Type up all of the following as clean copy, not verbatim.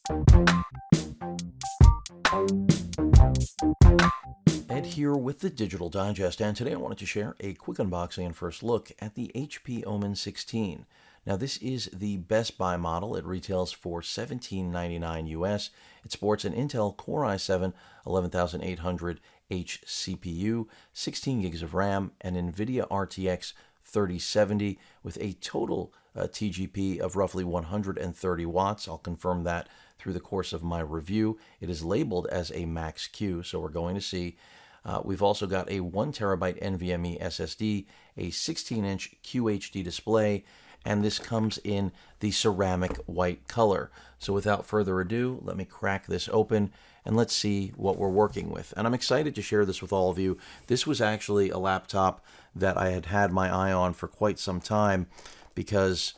Ed here with the Digital Digest, and today I wanted to share a quick unboxing and first look at the HP Omen 16. Now this is the Best Buy model. It retails for $17.99 US. It sports an Intel Core i7 11800H CPU, 16 gigs of RAM, an NVIDIA RTX 3070 with a total TGP of roughly 130 watts. I'll confirm that through the course of my review. It is labeled as a Max Q, so we're going to see. We've also got a 1 terabyte NVMe SSD, a 16-inch QHD display, and this comes in the ceramic white color. So without further ado, let me crack this open and let's see what we're working with. And I'm excited to share this with all of you. This was actually a laptop that I had my eye on for quite some time because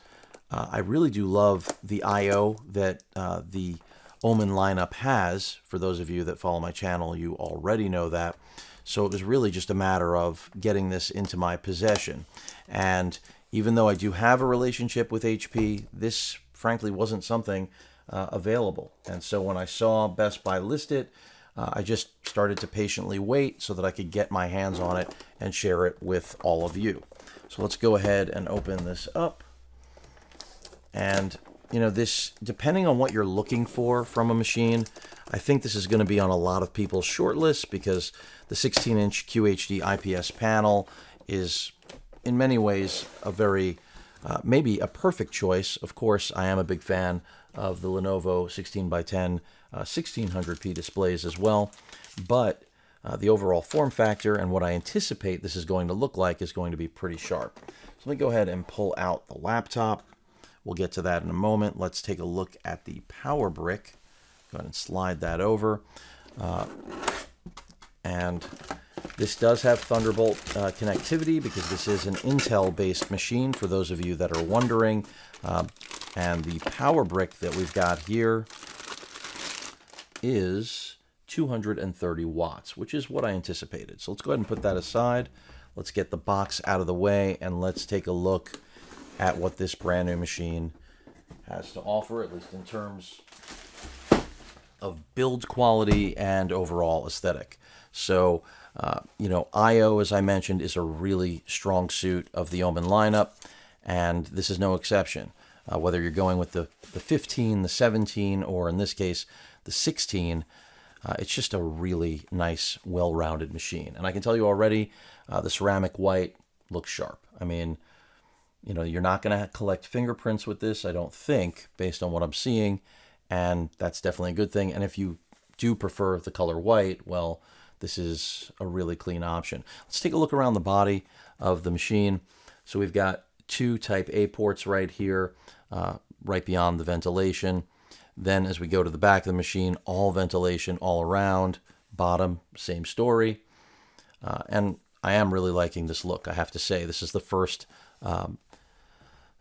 I really do love the I/O that the Omen lineup has. For those of you that follow my channel, you already know that. So it was really just a matter of getting this into my possession. And even though I do have a relationship with HP, this frankly wasn't something available. And so when I saw Best Buy list it, I just started to patiently wait so that I could get my hands on it and share it with all of you. So let's go ahead and open this up. And you know, this, depending on what you're looking for from a machine, I think this is going to be on a lot of people's short lists because the 16-inch QHD IPS panel is in many ways a very, maybe a perfect choice. Of course, I am a big fan of the Lenovo 16x10 1600p displays as well, but the overall form factor and what I anticipate this is going to look like is going to be pretty sharp. So let me go ahead and pull out the laptop. We'll get to that in a moment. Let's take a look at the power brick. Go ahead and slide that over. And this does have Thunderbolt connectivity because this is an Intel-based machine, for those of you that are wondering. And the power brick that we've got here is 230 watts, which is what I anticipated. So let's go ahead and put that aside. Let's get the box out of the way, and let's take a look at what this brand new machine has to offer, at least in terms of build quality and overall aesthetic. So, you know, I/O, as I mentioned, is a really strong suit of the Omen lineup, and this is no exception. Whether you're going with the 15, the 17, or in this case, the 16, it's just a really nice, well-rounded machine. And I can tell you already, the ceramic white looks sharp. I mean, you know, you're not going to collect fingerprints with this, I don't think, based on what I'm seeing, and that's definitely a good thing. And if you do prefer the color white, well, this is a really clean option. Let's take a look around the body of the machine. So we've got two Type A ports right here, right beyond the ventilation. Then as we go to the back of the machine, all ventilation all around. Bottom, same story. And I am really liking this look, I have to say. This is the first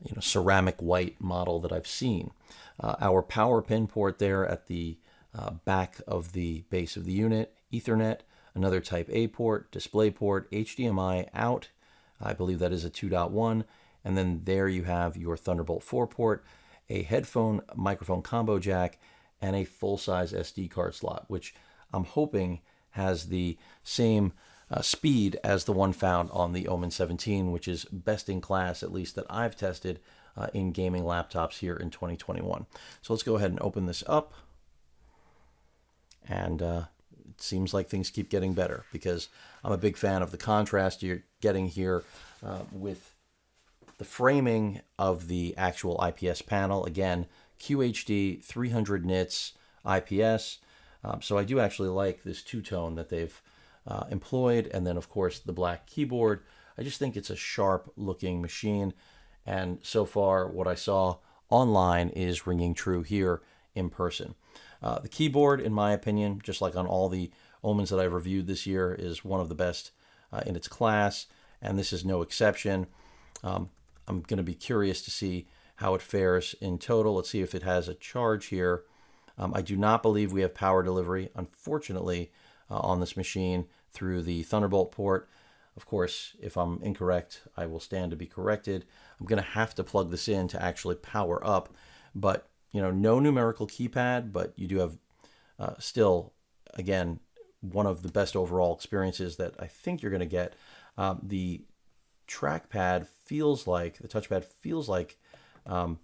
you know, ceramic white model that I've seen. Our power pin port there at the back of the base of the unit, Ethernet, another Type A port, display port, HDMI out, I believe that is a 2.1, and then there you have your Thunderbolt 4 port, a headphone microphone combo jack, and a full-size SD card slot, which I'm hoping has the same speed as the one found on the Omen 17, which is best in class, at least that I've tested in gaming laptops here in 2021. So let's go ahead and open this up. And it seems like things keep getting better because I'm a big fan of the contrast you're getting here with the framing of the actual IPS panel. Again, QHD 300 nits IPS. So I do actually like this two-tone that they've employed, and then of course the black keyboard. I just think it's a sharp looking machine, and so far what I saw online is ringing true here in person. The keyboard, in my opinion, just like on all the Omens that I've reviewed this year, is one of the best in its class, and this is no exception. I'm going to be curious to see how it fares in total. Let's see if it has a charge here. I do not believe we have power delivery, unfortunately, on this machine through the Thunderbolt port. Of course, if I'm incorrect, I will stand to be corrected. I'm going to have to plug this in to actually power up, but no numerical keypad, but you do have still, again, one of the best overall experiences that I think you're going to get. The touchpad feels like, I'm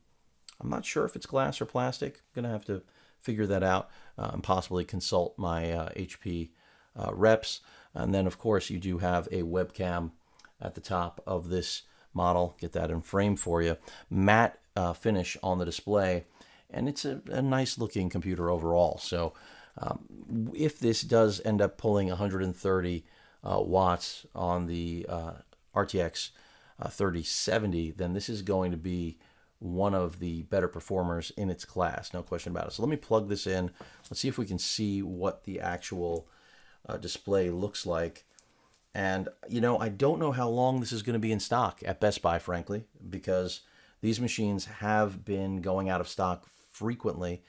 not sure if it's glass or plastic. I'm going to have to figure that out and possibly consult my HP reps. And then, of course, you do have a webcam at the top of this model. Get that in frame for you. Matte finish on the display. And it's a nice looking computer overall. So if this does end up pulling 130 watts on the RTX 3070, then this is going to be one of the better performers in its class, no question about it. So let me plug this in. Let's see if we can see what the actual display looks like. And, I don't know how long this is going to be in stock at Best Buy, frankly, because these machines have been going out of stock frequently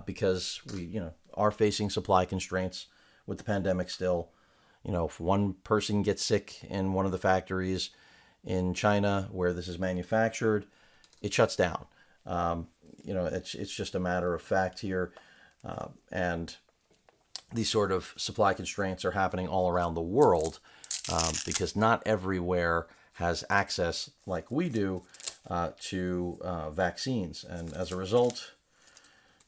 because we, are facing supply constraints with the pandemic still. If one person gets sick in one of the factories in China where this is manufactured, it shuts down. It's just a matter of fact here. And these sort of supply constraints are happening all around the world because not everywhere has access like we do to vaccines. And as a result,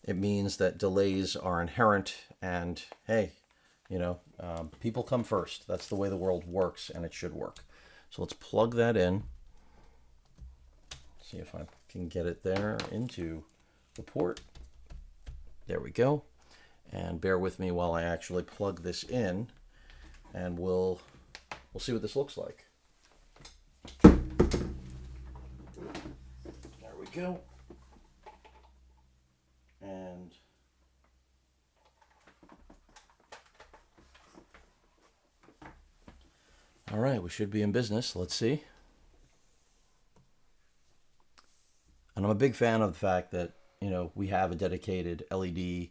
it means that delays are inherent. And hey, people come first. That's the way the world works, and it should work. So let's plug that in. See if I can get it there into the port. There we go. And bear with me while I actually plug this in, and we'll see what this looks like. There we go. And all right, we should be in business. Let's see. And I'm a big fan of the fact that, we have a dedicated LED. You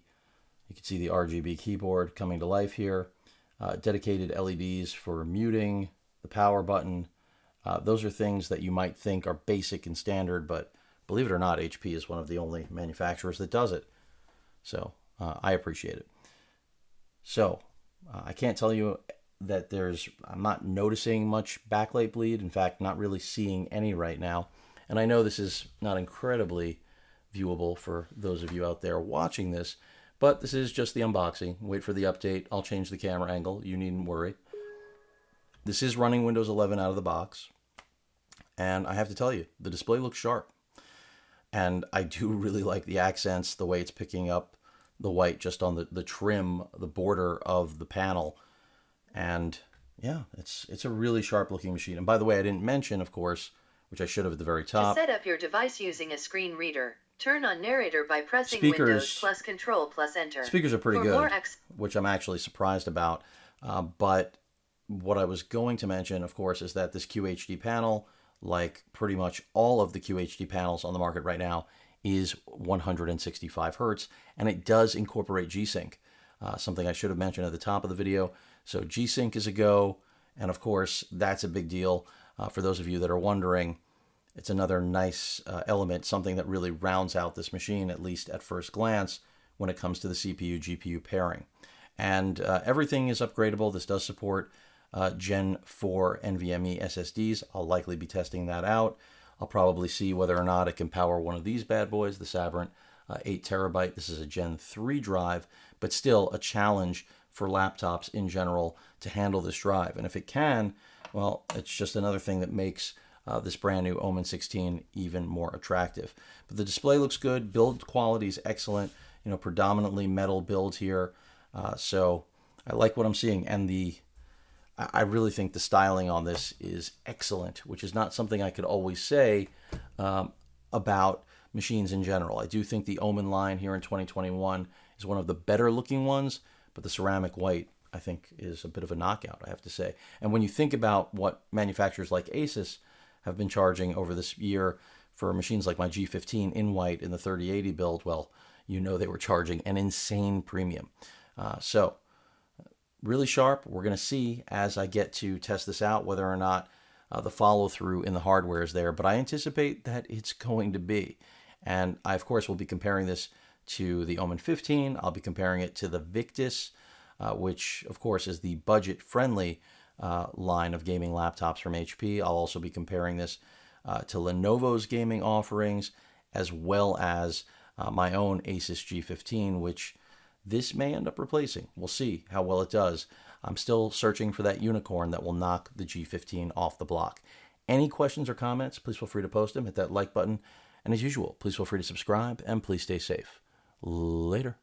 can see the RGB keyboard coming to life here. Dedicated LEDs for muting, the power button. Those are things that you might think are basic and standard, but believe it or not, HP is one of the only manufacturers that does it. So I appreciate it. So I can't tell you that I'm not noticing much backlight bleed. In fact, not really seeing any right now. And I know this is not incredibly viewable for those of you out there watching this, but this is just the unboxing. Wait for the update. I'll change the camera angle. You needn't worry. This is running Windows 11 out of the box. And I have to tell you, the display looks sharp. And I do really like the accents, the way it's picking up the white just on the trim, the border of the panel. And yeah, it's a really sharp looking machine. And by the way, I didn't mention, of course, which I should have at the very top. To set up your device using a screen reader, turn on narrator by pressing Windows plus Control plus Enter. Speakers are pretty good, which I'm actually surprised about. But what I was going to mention, of course, is that this QHD panel, like pretty much all of the QHD panels on the market right now, is 165 hertz, and it does incorporate G-Sync, something I should have mentioned at the top of the video. So G-Sync is a go, and of course, that's a big deal. For those of you that are wondering, it's another nice element, something that really rounds out this machine, at least at first glance, when it comes to the CPU-GPU pairing. And everything is upgradable. This does support Gen 4 NVMe SSDs. I'll likely be testing that out. I'll probably see whether or not it can power one of these bad boys, the Sabrent 8 terabyte. This is a Gen 3 drive, but still a challenge for laptops in general to handle this drive. And if it can, well, it's just another thing that makes this brand new Omen 16 even more attractive. But the display looks good. Build quality is excellent. Predominantly metal build here. So I like what I'm seeing. And I really think the styling on this is excellent, which is not something I could always say about machines in general. I do think the Omen line here in 2021 is one of the better looking ones, but the ceramic white, I think, is a bit of a knockout, I have to say. And when you think about what manufacturers like Asus have been charging over this year for machines like my G15 in white in the 3080 build, well, they were charging an insane premium. So really sharp. We're going to see as I get to test this out whether or not the follow through in the hardware is there, but I anticipate that it's going to be. And I, of course, will be comparing this to the Omen 15. I'll be comparing it to the Victus, which, of course, is the budget-friendly line of gaming laptops from HP. I'll also be comparing this to Lenovo's gaming offerings, as well as my own Asus G15, which this may end up replacing. We'll see how well it does. I'm still searching for that unicorn that will knock the G15 off the block. Any questions or comments, please feel free to post them. Hit that like button. And as usual, please feel free to subscribe, and please stay safe. Later.